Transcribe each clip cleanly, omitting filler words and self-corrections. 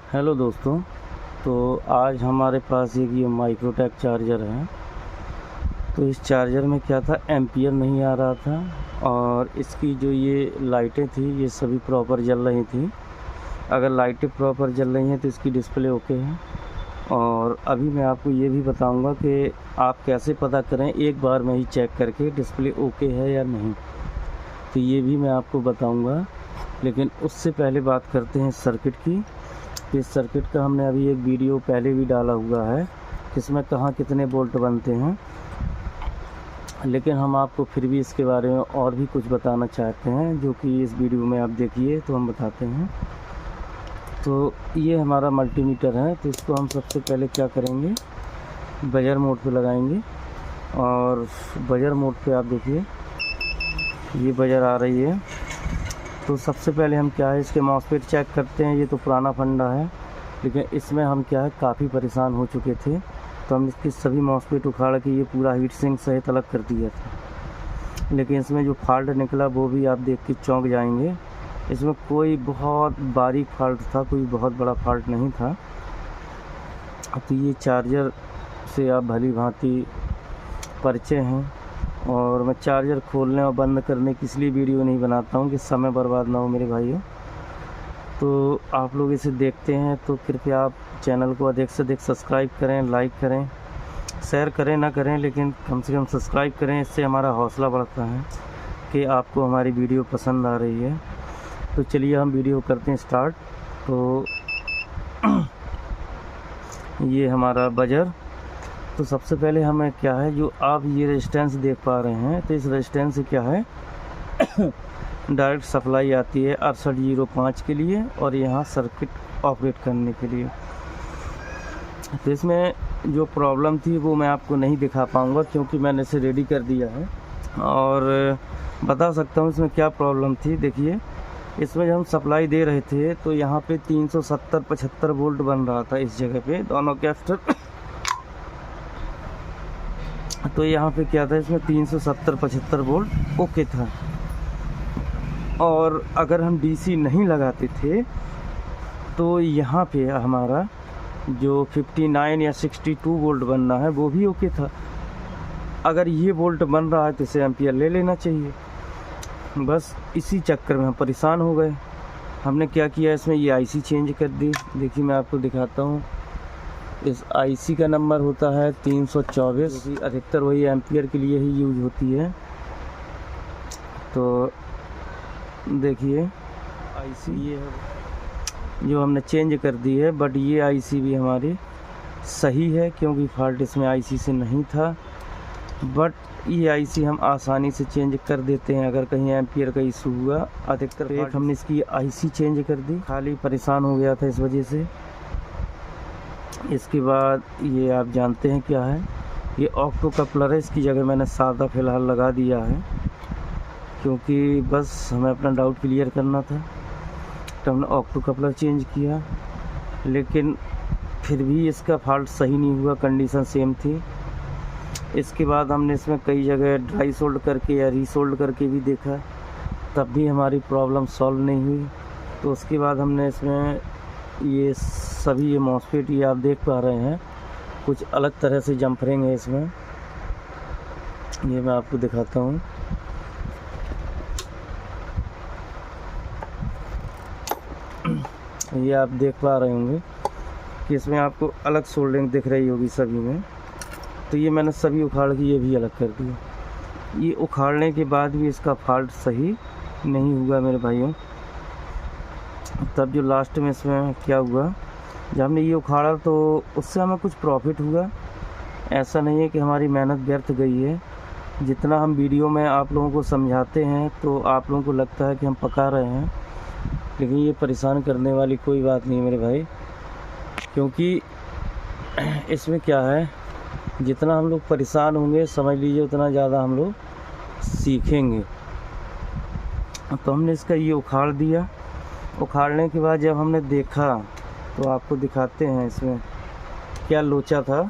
Hello दोस्तों। तो आज हमारे पास एक ये माइक्रोटेक चार्जर है। तो इस चार्जर में क्या था, एम्पियर नहीं आ रहा था और इसकी जो ये लाइटें थी ये सभी प्रॉपर जल रही थी। अगर लाइटें प्रॉपर जल रही हैं तो इसकी डिस्प्ले ओके है। और अभी मैं आपको ये भी बताऊंगा कि आप कैसे पता करें एक बार में ही चेक करके डिस्प्ले ओके है या नहीं, तो ये भी मैं आपको बताऊंगा। लेकिन उससे पहले बात करते हैं सर्किट की। इस सर्किट का हमने अभी एक वीडियो पहले भी डाला हुआ है इसमें कहाँ कितने बोल्ट बनते हैं, लेकिन हम आपको फिर भी इसके बारे में और भी कुछ बताना चाहते हैं जो कि इस वीडियो में आप देखिए तो हम बताते हैं। तो ये हमारा मल्टीमीटर है। तो इसको हम सबसे पहले क्या करेंगे, बजर मोड पे लगाएंगे। और बजर मोड पे आप देखिए ये बजर आ रही है। तो सबसे पहले हम क्या है, इसके मॉसफेट चेक करते हैं। ये तो पुराना फंडा है, लेकिन इसमें हम क्या है काफ़ी परेशान हो चुके थे। तो हम इसकी सभी मॉसफेट उखाड़ के ये पूरा हीट सिंक सहित अलग कर दिया था। लेकिन इसमें जो फॉल्ट निकला वो भी आप देख के चौंक जाएंगे। इसमें कोई बहुत बारीक फॉल्ट था, कोई बहुत बड़ा फॉल्ट नहीं था। तो ये चार्जर से आप भली भांति परिचय हैं। और मैं चार्जर खोलने और बंद करने की इसलिए वीडियो नहीं बनाता हूँ कि समय बर्बाद ना हो मेरे भाइयों। तो आप लोग इसे देखते हैं तो कृपया आप चैनल को अधिक से अधिक सब्सक्राइब करें, लाइक करें, शेयर करें ना करें, लेकिन कम से कम सब्सक्राइब करें। इससे हमारा हौसला बढ़ता है कि आपको हमारी वीडियो पसंद आ रही है। तो चलिए हम वीडियो करते हैं स्टार्ट। तो ये हमारा बजर। तो सबसे पहले हमें क्या है, जो आप ये रेजिस्टेंस देख पा रहे हैं, तो इस रेजिस्टेंस से क्या है डायरेक्ट सप्लाई आती है 6805 के लिए और यहाँ सर्किट ऑपरेट करने के लिए। तो इसमें जो प्रॉब्लम थी वो मैं आपको नहीं दिखा पाऊँगा क्योंकि मैंने इसे रेडी कर दिया है। और बता सकता हूँ इसमें क्या प्रॉब्लम थी। देखिए इसमें जब हम सप्लाई दे रहे थे तो यहाँ पे 370-75 वोल्ट बन रहा था इस जगह पे दोनों कैपेसिटर। तो यहाँ पे क्या था, इसमें 370-75 वोल्ट ओके था। और अगर हम डीसी नहीं लगाते थे तो यहाँ पे हमारा जो 59 या 62 वोल्ट बनना है वो भी ओके था। अगर ये वोल्ट बन रहा है तो इसे एम्पियर ले लेना चाहिए। बस इसी चक्कर में हम परेशान हो गए। हमने क्या किया, इसमें ये आईसी चेंज कर दी। देखिए मैं आपको दिखाता हूँ। इस आईसी का नंबर होता है 324, जो कि अधिकतर वही एम्पियर के लिए ही यूज होती है। तो देखिए आईसी ये है जो हमने चेंज कर दी है, बट ये आईसी भी हमारी सही है क्योंकि फॉल्ट इसमें आईसी से नहीं था। बट ये आईसी हम आसानी से चेंज कर देते हैं अगर कहीं एम्पियर का इशू हुआ। अधिकतर एक हमने इसकी आईसी चेंज कर दी, खाली परेशान हो गया था इस वजह से। इसके बाद ये आप जानते हैं क्या है, ये ऑक्टो कपलर है। इसकी जगह मैंने सादा फ़िलहाल लगा दिया है क्योंकि बस हमें अपना डाउट क्लियर करना था। तो हमने ऑक्टो कपलर चेंज किया, लेकिन फिर भी इसका फॉल्ट सही नहीं हुआ, कंडीशन सेम थी। इसके बाद हमने इसमें कई जगह ड्राई सोल्ड करके या रीसोल्ड करके भी देखा, तब भी हमारी प्रॉब्लम सॉल्व नहीं हुई। तो उसके बाद हमने इसमें ये सभी ये मॉसफेट ये आप देख पा रहे हैं कुछ अलग तरह से जम्परिंग है इसमें। ये मैं आपको दिखाता हूँ। ये आप देख पा रहे होंगे कि इसमें आपको अलग सोल्डिंग दिख रही होगी सभी में। तो ये मैंने सभी उखाड़ के ये भी अलग कर दिया। ये उखाड़ने के बाद भी इसका फॉल्ट सही नहीं हुआ मेरे भाइयों। तब जो लास्ट में इसमें क्या हुआ, जब हमने ये उखाड़ा तो उससे हमें कुछ प्रॉफिट हुआ। ऐसा नहीं है कि हमारी मेहनत व्यर्थ गई है। जितना हम वीडियो में आप लोगों को समझाते हैं तो आप लोगों को लगता है कि हम पका रहे हैं, लेकिन ये परेशान करने वाली कोई बात नहीं है मेरे भाई। क्योंकि इसमें क्या है, जितना हम लोग परेशान होंगे समझ लीजिए उतना ज़्यादा हम लोग सीखेंगे। तो हमने इसका ये उखाड़ दिया। उखाड़ने के बाद जब हमने देखा तो आपको दिखाते हैं इसमें क्या लोचा था।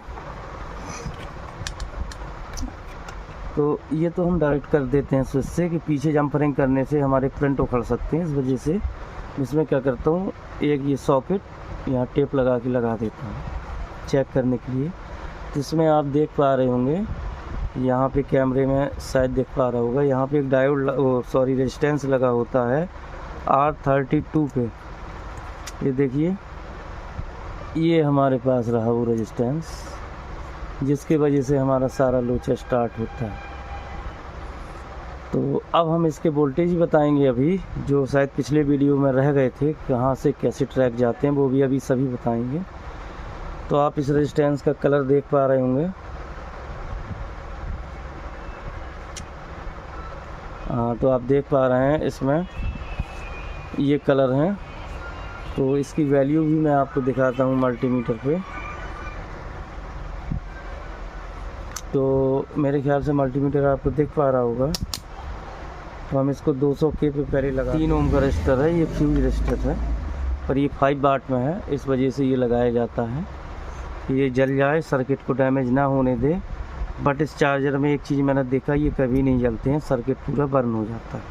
तो ये तो हम डायरेक्ट कर देते हैं स्विच से कि पीछे जंपरिंग करने से हमारे फ्रंट उखड़ सकते हैं। इस वजह से इसमें क्या करता हूँ, एक ये सॉकेट यहाँ टेप लगा देता हूँ चेक करने के लिए। तो इसमें आप देख पा रहे होंगे, यहाँ पे कैमरे में शायद देख पा रहा होगा, यहाँ पे एक डायोड रेजिस्टेंस लगा होता है R32 पे। ये देखिए, ये हमारे पास रहा वो रेजिस्टेंस, जिसके वजह से हमारा सारा लोचा स्टार्ट होता है। तो अब हम इसके वोल्टेज ही बताएंगे अभी, जो शायद पिछले वीडियो में रह गए थे, कहाँ से कैसे ट्रैक जाते हैं वो भी अभी सभी बताएंगे। तो आप इस रेजिस्टेंस का कलर देख पा रहे होंगे। तो आप देख पा रहे हैं इसमें ये कलर हैं। तो इसकी वैल्यू भी मैं आपको दिखाता हूँ मल्टीमीटर पे। तो मेरे ख्याल से मल्टीमीटर आपको दिख पा रहा होगा। तो हम इसको 200 के पे पहले लगा, 3 ओम का रजिस्टर है, ये फ्यूज रजिस्टर है, पर ये 5 वाट में है, इस वजह से ये लगाया जाता है कि ये जल जाए, सर्किट को डैमेज ना होने दे। बट इस चार्जर में एक चीज़ मैंने देखा, ये कभी नहीं जलते हैं, सर्किट पूरा बर्न हो जाता है।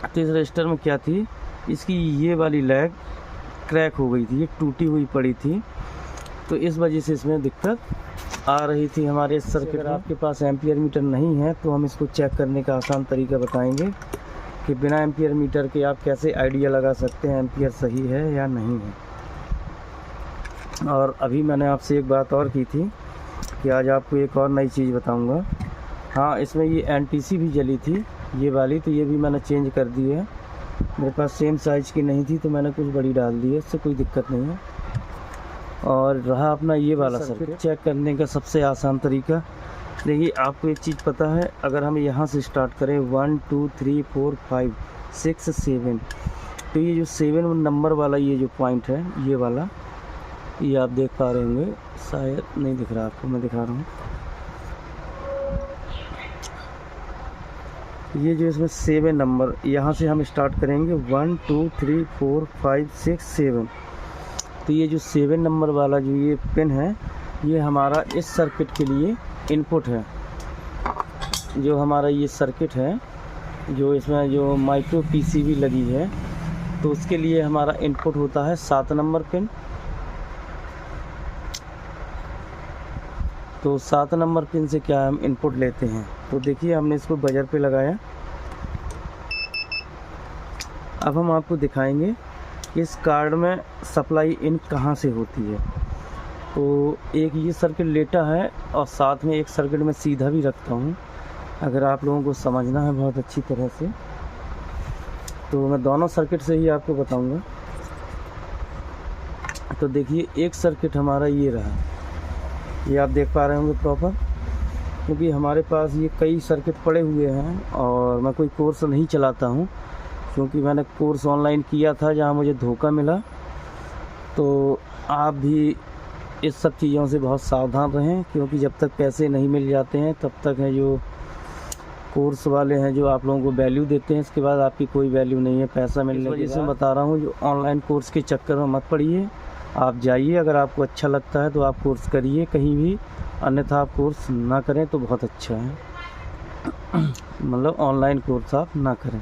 तो इस रजिस्टर में क्या थी, इसकी ये वाली लैग क्रैक हो गई थी, ये टूटी हुई पड़ी थी, तो इस वजह से इसमें दिक्कत आ रही थी हमारे सर्किट। अगर आपके पास एम्पियर मीटर नहीं है तो हम इसको चेक करने का आसान तरीका बताएंगे कि बिना एम्पियर मीटर के आप कैसे आइडिया लगा सकते हैं एम्पियर सही है या नहीं है। और अभी मैंने आपसे एक बात और की थी कि आज आपको एक और नई चीज़ बताऊंगा। हाँ, इसमें ये एनटीसी भी जली थी ये वाली, तो ये भी मैंने चेंज कर दी है। मेरे पास सेम साइज़ की नहीं थी तो मैंने कुछ बड़ी डाल दी है, इससे कोई दिक्कत नहीं है। और रहा अपना ये वाला सर्किट चेक करने का सबसे आसान तरीका, देखिए आपको एक चीज़ पता है, अगर हम यहाँ से स्टार्ट करें 1 2 3 4 5 6 7, तो ये जो 7 नंबर वाला ये जो पॉइंट है, ये वाला, ये आप देख पा रहे होंगे, शायद नहीं दिख रहा आपको, मैं दिखा रहा हूँ। ये जो इसमें 7 नंबर, यहाँ से हम स्टार्ट करेंगे 1 2 3 4 5 6 7। तो ये जो 7 नंबर वाला जो ये पिन है, ये हमारा इस सर्किट के लिए इनपुट है। जो हमारा ये सर्किट है, जो इसमें जो माइक्रो पीसीबी लगी है, तो उसके लिए हमारा इनपुट होता है 7 नंबर पिन। तो 7 नंबर पिन से क्या हम इनपुट लेते हैं, तो देखिए हमने इसको बजर पे लगाया। अब हम आपको दिखाएंगे इस कार्ड में सप्लाई इन कहाँ से होती है। तो एक ये सर्किट लेटा है और साथ में एक सर्किट में सीधा भी रखता हूँ, अगर आप लोगों को समझना है बहुत अच्छी तरह से, तो मैं दोनों सर्किट से ही आपको बताऊँगा। तो देखिए एक सर्किट हमारा ये रहा, ये आप देख पा रहे होंगे प्रॉपर, क्योंकि हमारे पास ये कई सर्किट पड़े हुए हैं और मैं कोई कोर्स नहीं चलाता हूँ, क्योंकि मैंने कोर्स ऑनलाइन किया था जहाँ मुझे धोखा मिला। तो आप भी इस सब चीज़ों से बहुत सावधान रहें, क्योंकि जब तक पैसे नहीं मिल जाते हैं तब तक है जो कोर्स वाले हैं जो आप लोगों को वैल्यू देते हैं, इसके बाद आपकी कोई वैल्यू नहीं है पैसा मिलने की वजह से। बता रहा हूँ, जो ऑनलाइन कोर्स के चक्कर में मत पड़िए, आप जाइए, अगर आपको अच्छा लगता है तो आप कोर्स करिए कहीं भी, अन्यथा आप कोर्स ना करें तो बहुत अच्छा है। मतलब ऑनलाइन कोर्स आप ना करें,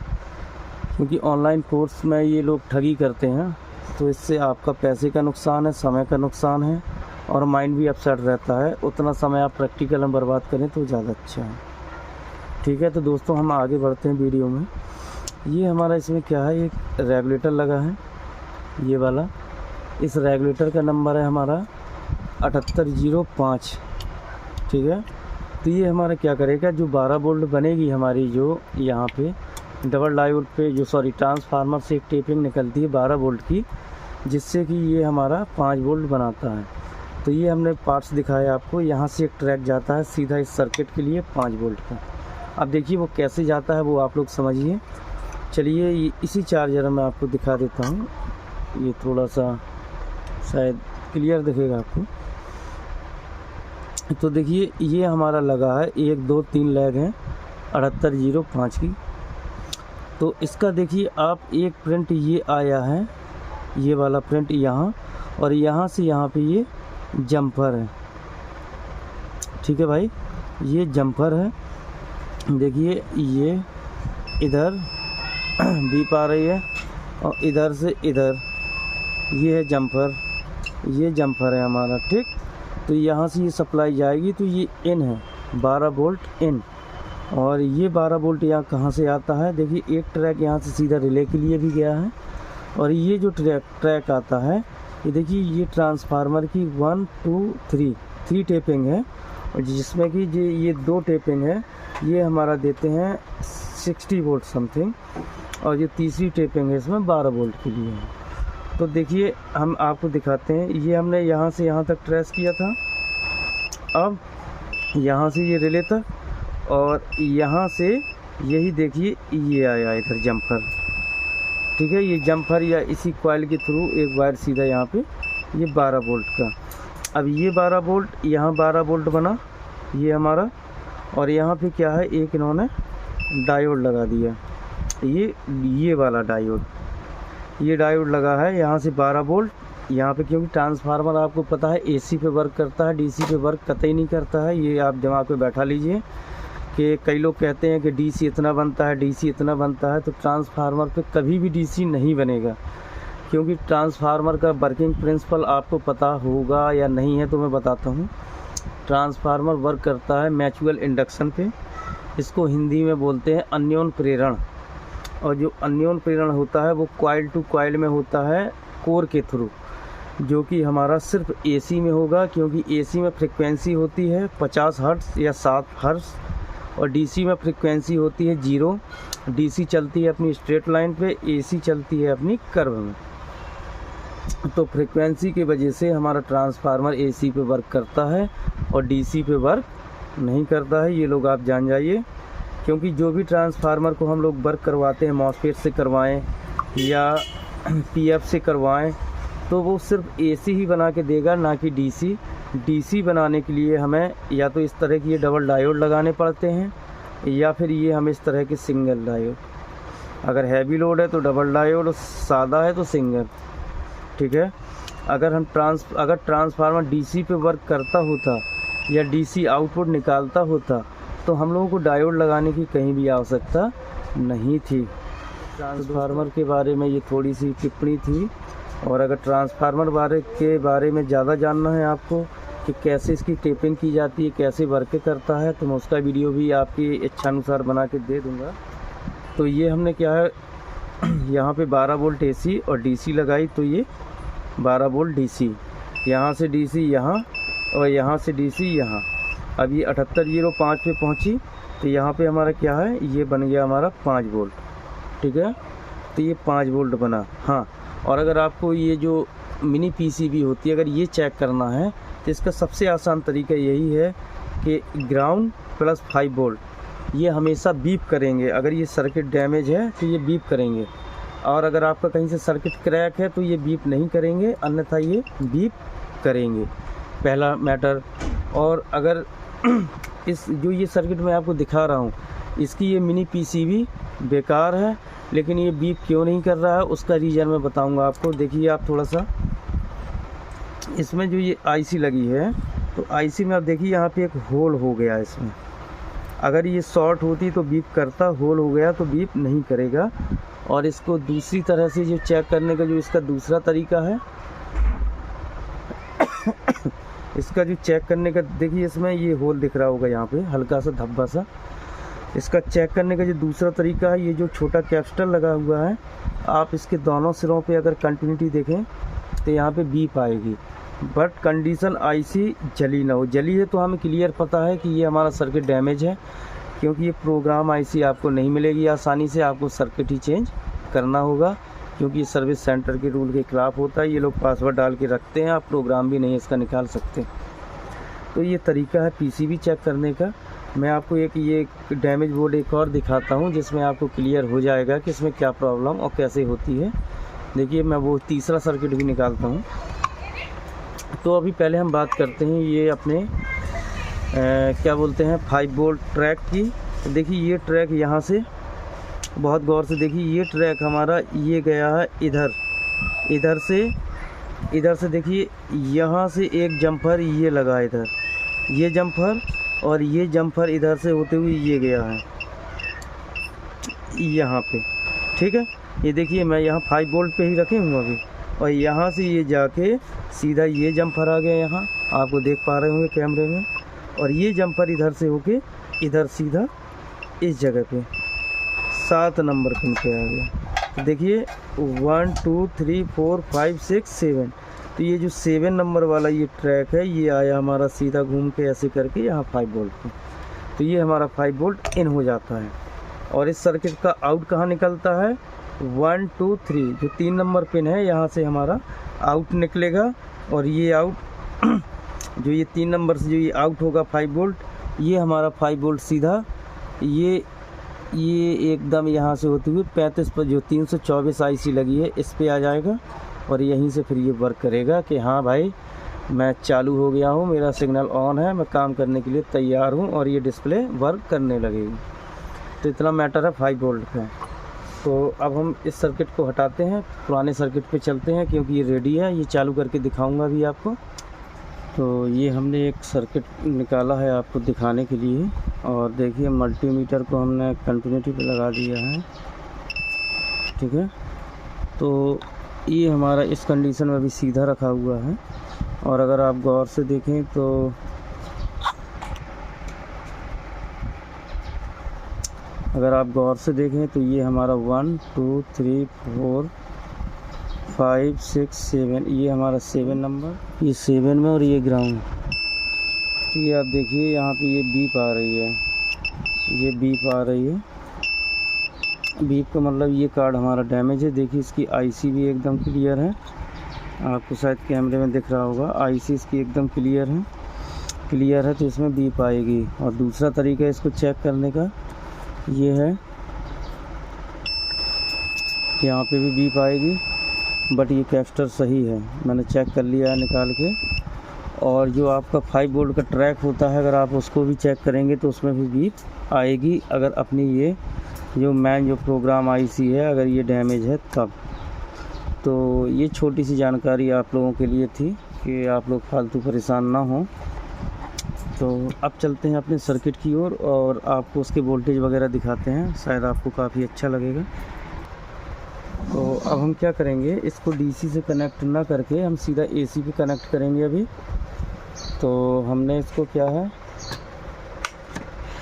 क्योंकि ऑनलाइन कोर्स में ये लोग ठगी करते हैं, तो इससे आपका पैसे का नुकसान है, समय का नुकसान है और माइंड भी अपसेट रहता है। उतना समय आप प्रैक्टिकल में बर्बाद करें तो ज़्यादा अच्छा है। ठीक है, तो दोस्तों हम आगे बढ़ते हैं वीडियो में। ये हमारा इसमें क्या है, एक रेगुलेटर लगा है ये वाला, इस रेगुलेटर का नंबर है हमारा 7805। ठीक है, तो ये हमारा क्या करेगा, जो 12 वोल्ट बनेगी हमारी, जो यहाँ पे डबल डायोड पे जो ट्रांसफार्मर से एक टेपिंग निकलती है 12 वोल्ट की, जिससे कि ये हमारा 5 वोल्ट बनाता है। तो ये हमने पार्ट्स दिखाया आपको, यहाँ से एक ट्रैक जाता है सीधा इस सर्किट के लिए 5 वोल्ट का। अब देखिए वो कैसे जाता है वो आप लोग समझिए। चलिए इसी चार्जर में आपको दिखा देता हूँ, ये थोड़ा सा शायद क्लियर दिखेगा आपको। तो देखिए ये हमारा लगा है 1 2 3 लैग हैं 7805 की। तो इसका देखिए आप एक प्रिंट ये आया है, ये वाला प्रिंट यहाँ, और यहाँ से यहाँ पे ये जंपर है। ठीक है भाई, ये जंपर है। देखिए ये इधर बीप आ रही है और इधर से इधर ये है जम्पर, ये जम्पर है हमारा, ठीक। तो यहाँ से ये सप्लाई जाएगी, तो ये इन है 12 वोल्ट इन, और ये 12 वोल्ट यहाँ कहाँ से आता है, देखिए एक ट्रैक यहाँ से सीधा रिले के लिए भी गया है, और ये जो ट्रैक आता है, ये देखिए ये ट्रांसफार्मर की 1 2 3 टेपिंग है, और जिसमें कि ये 2 टेपिंग है, ये हमारा देते हैं 60 वोल्ट समथिंग, और ये तीसरी टेपिंग है इसमें 12 वोल्ट के लिए है। तो देखिए हम आपको दिखाते हैं, ये हमने यहाँ से यहाँ तक ट्रेस किया था, अब यहाँ से ये रिले तक, और यहाँ से यही देखिए ये आया इधर जम्पर, ठीक है। ये जम्पर या इसी कॉइल के थ्रू एक वायर सीधा यहाँ पे, ये 12 वोल्ट का। अब ये 12 वोल्ट, यहाँ 12 वोल्ट बना ये हमारा, और यहाँ पे क्या है, एक इन्होंने डायोड लगा दिया, ये वाला डायोड, ये डायोड लगा है यहाँ से 12 वोल्ट यहाँ पे, क्योंकि ट्रांसफार्मर आपको पता है एसी पे वर्क करता है, डीसी पे वर्क कतई नहीं करता है। ये आप दिमाग पे बैठा लीजिए कि कई लोग कहते हैं कि डीसी इतना बनता है, डीसी इतना बनता है, तो ट्रांसफार्मर पे कभी भी डीसी नहीं बनेगा, क्योंकि ट्रांसफार्मर का वर्किंग प्रिंसिपल आपको पता होगा या नहीं है, तो मैं बताता हूँ। ट्रांसफार्मर वर्क करता है म्यूचुअल इंडक्शन पे, इसको हिंदी में बोलते हैं अन्योन प्रेरण, और जो अन्योन प्रेरण होता है वो कॉइल टू कॉइल में होता है कोर के थ्रू, जो कि हमारा सिर्फ एसी में होगा, क्योंकि एसी में फ्रिक्वेंसी होती है 50 हर्ट्ज़ या 7 हर्ट्ज़, और डीसी में फ्रिक्वेंसी होती है 0। डीसी चलती है अपनी स्ट्रेट लाइन पे, एसी चलती है अपनी कर्व में। तो फ्रिक्वेंसी की वजह से हमारा ट्रांसफार्मर एसी पे वर्क करता है और डीसी पे वर्क नहीं करता है, ये लोग आप जान जाइए। क्योंकि जो भी ट्रांसफार्मर को हम लोग वर्क करवाते हैं, मॉसफेट से करवाएं या पीएफ से करवाएं, तो वो सिर्फ एसी ही बना के देगा, ना कि डीसी। डीसी बनाने के लिए हमें या तो इस तरह की ये डबल डायोड लगाने पड़ते हैं, या फिर ये हमें इस तरह के सिंगल डायोड, अगर हैवी लोड है तो डबल डायोड, सादा है तो सिंगल, ठीक है। अगर ट्रांसफार्मर डीसी पे वर्क करता होता या डीसी आउटपुट निकालता होता, तो हम लोगों को डायोड लगाने की कहीं भी आवश्यकता नहीं थी। ट्रांसफार्मर के बारे में ये थोड़ी सी टिप्पणी थी, और अगर ट्रांसफार्मर के बारे में ज़्यादा जानना है आपको कि कैसे इसकी टेपिंग की जाती है, कैसे वर्क करता है, तो मैं उसका वीडियो भी आपकी इच्छानुसार बना के दे दूँगा। तो ये हमने क्या है, यहाँ पे 12 वोल्ट एसी और डीसी लगाई, तो ये 12 वोल्ट डीसी, यहाँ से डीसी यहाँ, और यहाँ से डीसी यहाँ। अब ये 7805 पे पहुँची, तो यहाँ पे हमारा क्या है, ये बन गया हमारा 5 वोल्ट, ठीक है। तो ये 5 वोल्ट बना। हाँ, और अगर आपको ये जो मिनी पीसीबी होती है, अगर ये चेक करना है, तो इसका सबसे आसान तरीका यही है कि ग्राउंड प्लस 5 वोल्ट ये हमेशा बीप करेंगे। अगर ये सर्किट डैमेज है तो ये बीप करेंगे, और अगर आपका कहीं से सर्किट क्रैक है तो ये बीप नहीं करेंगे, अन्यथा ये बीप करेंगे, पहला मैटर। और अगर जो ये सर्किट मैं आपको दिखा रहा हूँ, इसकी ये मिनी पीसीबी बेकार है, लेकिन ये बीप क्यों नहीं कर रहा है उसका रीज़न मैं बताऊंगा आपको। देखिए आप थोड़ा सा, इसमें जो ये आईसी लगी है, तो आईसी में आप देखिए यहाँ पे एक होल हो गया इसमें, अगर ये शॉर्ट होती तो बीप करता, होल हो गया तो बीप नहीं करेगा। और इसको दूसरी तरह से जो चेक करने का जो इसका दूसरा तरीका है इसका जो चेक करने का, देखिए इसमें ये होल दिख रहा होगा यहाँ पे हल्का सा धब्बा सा। इसका चेक करने का जो दूसरा तरीका है, ये जो छोटा कैप्स्टर लगा हुआ है, आप इसके दोनों सिरों पे अगर कंटिन्यूटी देखें तो यहाँ पे बीप आएगी, बट कंडीशन आईसी जली ना हो। जली है तो हमें क्लियर पता है कि ये हमारा सर्किट डैमेज है, क्योंकि ये प्रोग्राम आईसी आपको नहीं मिलेगी आसानी से, आपको सर्किट ही चेंज करना होगा, क्योंकि ये सर्विस सेंटर के रूल के खिलाफ होता है। ये लोग पासवर्ड डाल के रखते हैं, आप प्रोग्राम भी नहीं इसका निकाल सकते। तो ये तरीका है पीसीबी चेक करने का। मैं आपको ये डैमेज बोर्ड एक और दिखाता हूँ, जिसमें आपको क्लियर हो जाएगा कि इसमें क्या प्रॉब्लम और कैसे होती है। देखिए मैं वो तीसरा सर्किट भी निकालता हूँ। तो अभी पहले हम बात करते हैं ये अपने क्या बोलते हैं 5 वोल्ट ट्रैक की। तो देखिए ये ट्रैक यहाँ से बहुत गौर से देखिए, ये ट्रैक हमारा ये गया है इधर से देखिए, यहाँ से एक जम्पर ये लगा इधर, ये जम्पर, और ये जम्पर इधर से होते हुए ये गया है यहाँ पे, ठीक है। ये देखिए मैं यहाँ 5 वोल्ट पे ही रखे हूँ अभी, और यहाँ से ये जाके सीधा ये जंपर आ गया, यहाँ आपको देख पा रहे होंगे कैमरे में। और ये जंपर इधर से होके इधर सीधा इस जगह पे 7 नंबर पिन पे आ गया। तो देखिए 1 2 3 4 5 6 7, तो ये जो 7 नंबर वाला ये ट्रैक है ये आया हमारा सीधा घूम के ऐसे करके यहाँ 5 वोल्ट पे। तो ये हमारा 5 वोल्ट इन हो जाता है। और इस सर्किट का आउट कहाँ निकलता है, 1 2 3 जो 3 नंबर पिन है यहाँ से हमारा आउट निकलेगा। और ये आउट जो ये 3 नंबर से जो ये आउट होगा 5 वोल्ट, ये हमारा 5 वोल्ट सीधा ये एकदम यहाँ से होते हुए 35 पर जो 324 आईसी लगी है इस पे आ जाएगा। और यहीं से फिर ये वर्क करेगा कि हाँ भाई मैं चालू हो गया हूँ, मेरा सिग्नल ऑन है, मैं काम करने के लिए तैयार हूँ, और ये डिस्प्ले वर्क करने लगेगी। तो इतना मैटर है 5 वोल्ट का। तो अब हम इस सर्किट को हटाते हैं, पुराने सर्किट पे चलते हैं क्योंकि ये रेडी है, ये चालू करके दिखाऊंगा भी आपको। तो ये हमने एक सर्किट निकाला है आपको दिखाने के लिए। और देखिए मल्टीमीटर को हमने कंटिन्यूटी पे लगा दिया है, ठीक है। तो ये हमारा इस कंडीशन में भी सीधा रखा हुआ है। और अगर आप गौर से देखें तो ये हमारा 1 2 3 4 5 6 7, ये हमारा 7 नंबर, ये 7 में और ये ग्राउंड। तो ये आप देखिए यहाँ पे ये बीप आ रही है, ये बीप आ रही है। बीप का मतलब ये कार्ड हमारा डैमेज है। देखिए इसकी आईसी भी एकदम क्लियर है, आपको शायद कैमरे में दिख रहा होगा, आईसी इसकी एकदम क्लियर है। तो इसमें बीप आएगी। और दूसरा तरीका इसको चेक करने का ये है, यहाँ पे भी बीप आएगी, बट ये कैपेसिटर सही है, मैंने चेक कर लिया है निकाल के। और जो आपका 5 वोल्ट का ट्रैक होता है अगर आप उसको भी चेक करेंगे तो उसमें भी बीप आएगी, अगर अपनी ये जो प्रोग्राम आईसी है अगर ये डैमेज है तब। तो ये छोटी सी जानकारी आप लोगों के लिए थी कि आप लोग फालतू परेशान ना हों। तो अब चलते हैं अपने सर्किट की ओर और आपको उसके वोल्टेज वगैरह दिखाते हैं, शायद आपको काफ़ी अच्छा लगेगा। तो अब हम क्या करेंगे, इसको डीसी से कनेक्ट ना करके हम सीधा एसी पे कनेक्ट करेंगे अभी। तो हमने इसको क्या है,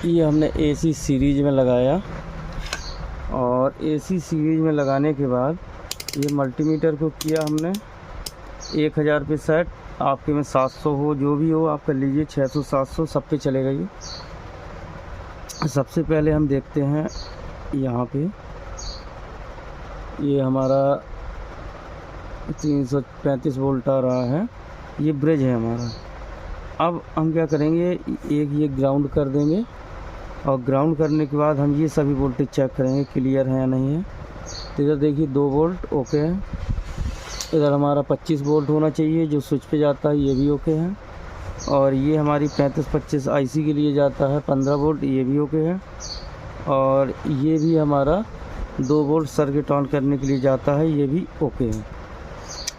ये हमने एसी सीरीज में लगाया। और एसी सीरीज में लगाने के बाद ये मल्टीमीटर को किया हमने 1000 पे सेट, आपके में 700 हो जो भी हो आप कर लीजिए, 600 700 सब पे चलेगा ये। सबसे पहले हम देखते हैं यहाँ पे ये हमारा 335 वोल्ट आ रहा है, ये ब्रिज है हमारा। अब हम क्या करेंगे, एक ये ग्राउंड कर देंगे और ग्राउंड करने के बाद हम ये सभी वोल्टेज चेक करेंगे क्लियर है या नहीं है। तो इधर देखिए 2 वोल्ट ओके है, इधर हमारा 25 वोल्ट होना चाहिए जो स्विच पे जाता है, ये भी ओके है। और ये हमारी 3525 आईसी के लिए जाता है 15 वोल्ट, ये भी ओके है। और ये भी हमारा 2 वोल्ट सर्किट ऑन करने के लिए जाता है, ये भी ओके है।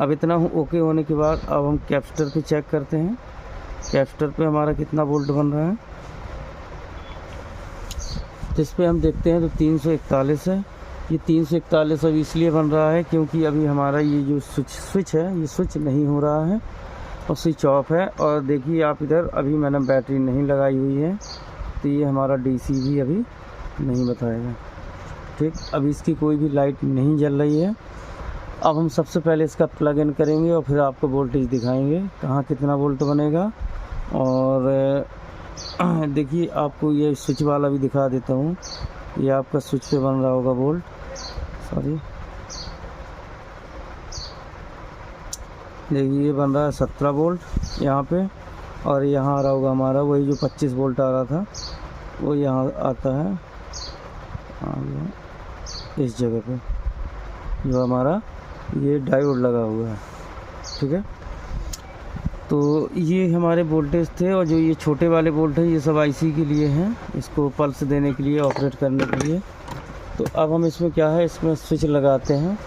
अब इतना ओके होने के बाद अब हम कैपेसिटर पे चेक करते हैं, कैपेसिटर पे हमारा कितना वोल्ट बन रहा है। जिस पे हम देखते हैं तो 341 है। ये 341 अब इसलिए बन रहा है क्योंकि अभी हमारा ये जो स्विच है ये स्विच नहीं हो रहा है और स्विच ऑफ है। और देखिए आप इधर अभी मैंने बैटरी नहीं लगाई हुई है, तो ये हमारा डीसी भी अभी नहीं बताएगा, ठीक। अभी इसकी कोई भी लाइट नहीं जल रही है। अब हम सबसे पहले इसका प्लग इन करेंगे और फिर आपको वोल्टेज दिखाएंगे कहाँ कितना वोल्ट बनेगा। और देखिए आपको ये स्विच वाला भी दिखा देता हूँ, ये आपका स्विच पे बन रहा होगा वोल्ट, सॉरी देखिए ये बन रहा है 17 वोल्ट यहाँ पे। और यहाँ आ रहा होगा हमारा वही जो 25 वोल्ट आ रहा था वो यहाँ आता है इस जगह पे, जो हमारा ये डायोड लगा हुआ है, ठीक है। तो ये हमारे वोल्टेज थे। और जो ये छोटे वाले वोल्ट है ये सब आईसी के लिए हैं, इसको पल्स देने के लिए, ऑपरेट करने के लिए। तो अब हम इसमें क्या है, इसमें स्विच लगाते हैं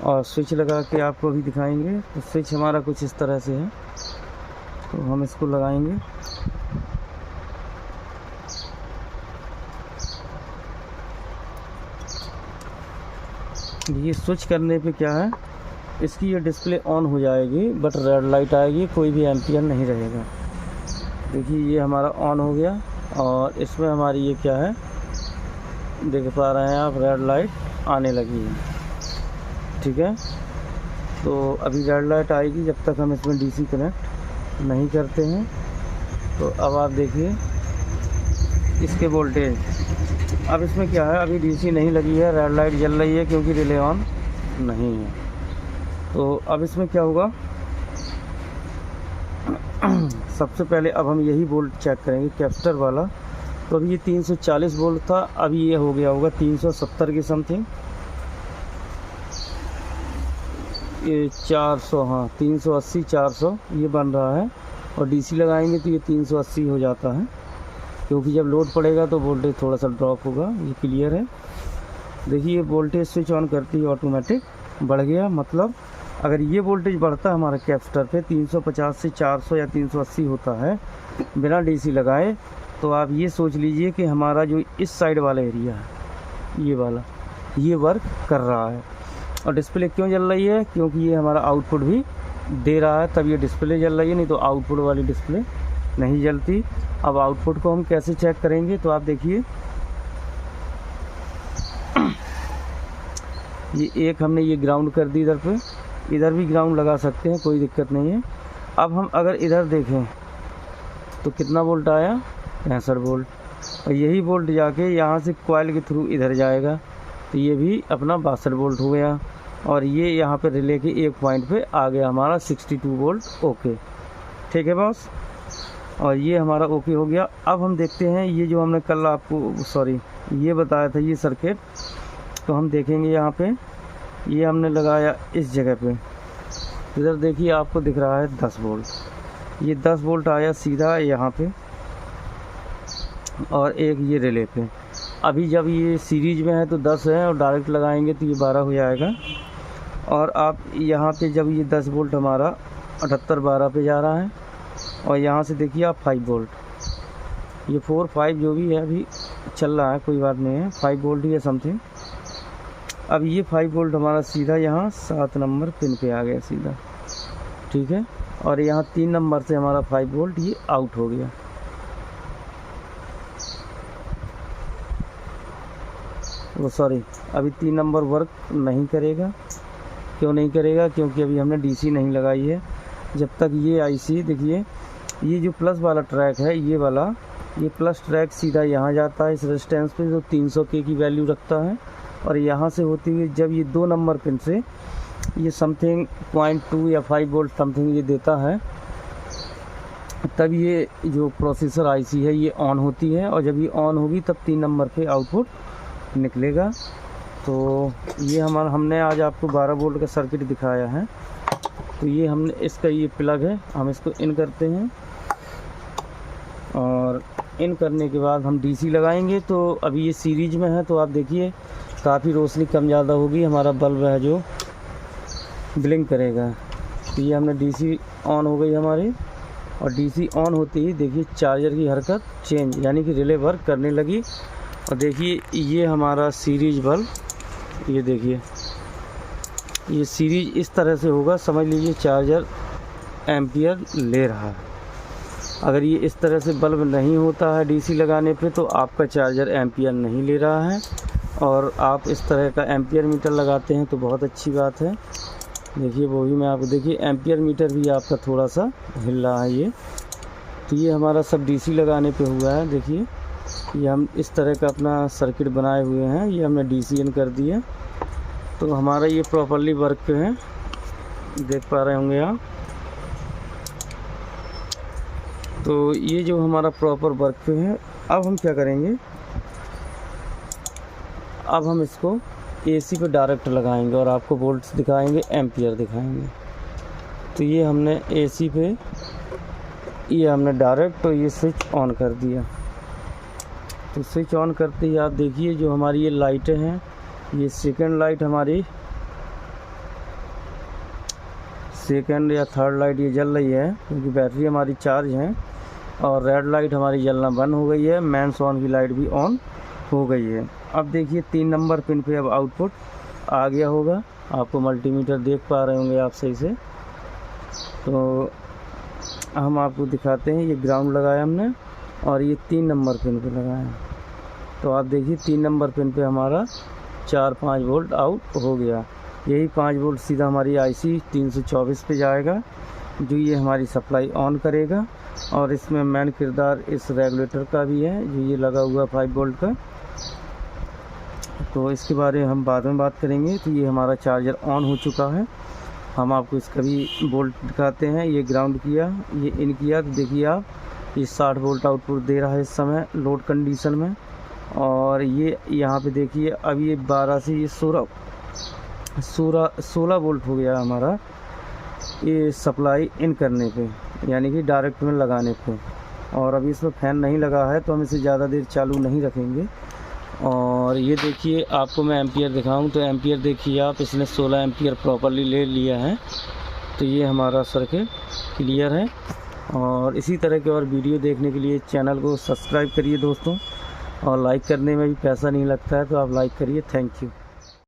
और स्विच लगा के आपको अभी दिखाएंगे। तो स्विच हमारा कुछ इस तरह से है, तो हम इसको लगाएंगे। ये स्विच करने पे क्या है, इसकी ये डिस्प्ले ऑन हो जाएगी बट रेड लाइट आएगी, कोई भी एम्पियर नहीं रहेगा। देखिए ये हमारा ऑन हो गया और इसमें हमारी ये क्या है देख पा रहे हैं आप, रेड लाइट आने लगी है। ठीक है, तो अभी रेड लाइट आएगी जब तक हम इसमें डीसी कनेक्ट नहीं करते हैं। तो अब आप देखिए इसके वोल्टेज, अब इसमें क्या है, अभी डीसी नहीं लगी है, रेड लाइट जल रही है क्योंकि रिले ऑन नहीं है। तो अब इसमें क्या होगा, सबसे पहले अब हम यही वोल्ट चेक करेंगे कैपेसिटर वाला। तो अभी ये 340 वोल्ट था, अभी ये हो गया होगा 370 की समथिंग, ये 400, हाँ 380 400 ये बन रहा है। और डीसी लगाएंगे तो ये 380 हो जाता है, क्योंकि जब लोड पड़ेगा तो वोल्टेज थोड़ा सा ड्रॉप होगा, ये क्लियर है। देखिए ये वोल्टेज स्विच ऑन करती है ऑटोमेटिक बढ़ गया। मतलब अगर ये वोल्टेज बढ़ता है हमारे कैपेसिटर पे 350 से 400 या 380 होता है बिना डीसी लगाए, तो आप ये सोच लीजिए कि हमारा जो इस साइड वाला एरिया है ये वाला, ये वर्क कर रहा है। और डिस्प्ले क्यों जल रही है, क्योंकि ये हमारा आउटपुट भी दे रहा है, तब ये डिस्प्ले जल रही है, नहीं तो आउटपुट वाली डिस्प्ले नहीं जलती। अब आउटपुट को हम कैसे चेक करेंगे, तो आप देखिए ये एक हमने ये ग्राउंड कर दी इधर पे, इधर भी ग्राउंड लगा सकते हैं, कोई दिक्कत नहीं है। अब हम अगर इधर देखें तो कितना वोल्ट आया, 65 वोल्ट, और यही वोल्ट जाके यहाँ से कॉइल के थ्रू इधर जाएगा, तो ये भी अपना 62 वोल्ट हो गया। और ये यहाँ पे रिले के एक पॉइंट पे आ गया हमारा 62 वोल्ट। ओके, ठीक है बॉस, और ये हमारा ओके हो गया। अब हम देखते हैं ये जो हमने कल आपको ये बताया था ये सर्किट, तो हम देखेंगे यहाँ पे ये हमने लगाया इस जगह पे, इधर देखिए आपको दिख रहा है 10 वोल्ट, ये 10 वोल्ट आया सीधा यहाँ पे और एक ये रिले पे। अभी जब ये सीरीज में है तो 10 है और डायरेक्ट लगाएंगे तो ये 12 हो जाएगा। और आप यहाँ पे जब ये 10 वोल्ट हमारा 78 12 पे जा रहा है, और यहाँ से देखिए आप 5 वोल्ट, ये 4 5 जो भी है अभी चल रहा है, कोई बात नहीं है, 5 वोल्ट ही है समथिंग। अब ये 5 वोल्ट हमारा सीधा यहाँ 7 नंबर पिन पे आ गया सीधा, ठीक है। और यहाँ 3 नंबर से हमारा 5 वोल्ट ये आउट हो गया। वो अभी 3 नंबर वर्क नहीं करेगा। क्यों नहीं करेगा, क्योंकि अभी हमने डीसी नहीं लगाई है। जब तक ये आईसी देखिए, ये जो प्लस वाला ट्रैक है ये वाला, ये प्लस ट्रैक सीधा यहाँ जाता है इस रेजिस्टेंस पे जो 300 के की वैल्यू रखता है, और यहाँ से होती हुई जब ये 2 नंबर पिन से ये समथिंग 0.2 या 5 वोल्ट समथिंग ये देता है, तब ये जो प्रोसेसर आईसी है ये ऑन होती है, और जब ये ऑन होगी तब 3 नंबर पे आउटपुट निकलेगा। तो ये हमने आज आपको 12 वोल्ट का सर्किट दिखाया है। तो ये हमने इसका ये प्लग है, हम इसको इन करते हैं और इन करने के बाद हम डीसी लगाएंगे। तो अभी ये सीरीज में है, तो आप देखिए काफ़ी रोशनी कम ज़्यादा होगी, हमारा बल्ब है जो ब्लिंक करेगा। तो ये हमने डीसी ऑन हो गई हमारी, और डीसी ऑन होते ही देखिए चार्जर की हरकत चेंज, यानी कि रिले वर्क करने लगी। और देखिए ये हमारा सीरीज बल्ब, ये देखिए ये सीरीज इस तरह से होगा, समझ लीजिए चार्जर एम्पियर ले रहा है। अगर ये इस तरह से बल्ब नहीं होता है डीसी लगाने पे, तो आपका चार्जर एम्पियर नहीं ले रहा है। और आप इस तरह का एम्पियर मीटर लगाते हैं तो बहुत अच्छी बात है। देखिए वो भी मैं आपको, देखिए एम्पियर मीटर भी आपका थोड़ा सा हिल रहा है ये। तो ये हमारा सब डीसी लगाने पे हुआ है। देखिए ये हम इस तरह का अपना सर्किट बनाए हुए हैं, ये हमने डीसी इन कर दिया। तो हमारा ये प्रॉपरली वर्क पे है, देख पा रहे होंगे आप। तो ये जो हमारा प्रॉपर वर्क पे है, अब हम क्या करेंगे, अब हम इसको एसी पे डायरेक्ट लगाएंगे और आपको वोल्ट्स दिखाएंगे, एम्पियर दिखाएंगे। तो ये हमने एसी पे, ये हमने डायरेक्ट तो ये स्विच ऑन कर दिया। तो स्विच ऑन करते ही आप देखिए जो हमारी ये लाइटें हैं, ये सेकंड लाइट हमारी, सेकंड या थर्ड लाइट ये जल रही है, क्योंकि बैटरी हमारी चार्ज है। और रेड लाइट हमारी जलना बंद हो गई है, मेंस ऑन की लाइट भी ऑन हो गई है। अब देखिए 3 नंबर पिन पे अब आउटपुट आ गया होगा, आपको मल्टीमीटर देख पा रहे होंगे आप सही से। तो हम आपको दिखाते हैं, ये ग्राउंड लगाया हमने और ये 3 नंबर पिन पे लगाया। तो आप देखिए 3 नंबर पिन पे हमारा 4-5 वोल्ट आउट हो गया। यही 5 वोल्ट सीधा हमारी IC 324 पे जाएगा, जो ये हमारी सप्लाई ऑन करेगा। और इसमें मेन किरदार इस रेगुलेटर का भी है, जो ये लगा हुआ 5 वोल्ट का। तो इसके बारे में हम बाद में बात करेंगे। तो ये हमारा चार्जर ऑन हो चुका है। हम आपको इसका भी वोल्ट दिखाते हैं। ये ग्राउंड किया, ये इन किया, तो देखिए आप ये 60 वोल्ट आउटपुट दे रहा है इस समय लोड कंडीशन में। और ये यहाँ पे देखिए अब ये 12 से ये 16 वोल्ट हो गया हमारा ये सप्लाई इन करने पे, यानी कि डायरेक्ट में लगाने पे। और अभी इसमें फ़ैन नहीं लगा है तो हम इसे ज़्यादा देर चालू नहीं रखेंगे। और ये देखिए आपको मैं एम्पियर दिखाऊं तो एम्पियर देखिए आप, इसने 16 एम्पियर प्रॉपरली ले लिया है। तो ये हमारा सर्किट क्लियर है। और इसी तरह के और वीडियो देखने के लिए चैनल को सब्सक्राइब करिए दोस्तों, और लाइक करने में भी पैसा नहीं लगता है, तो आप लाइक करिए। Thank you.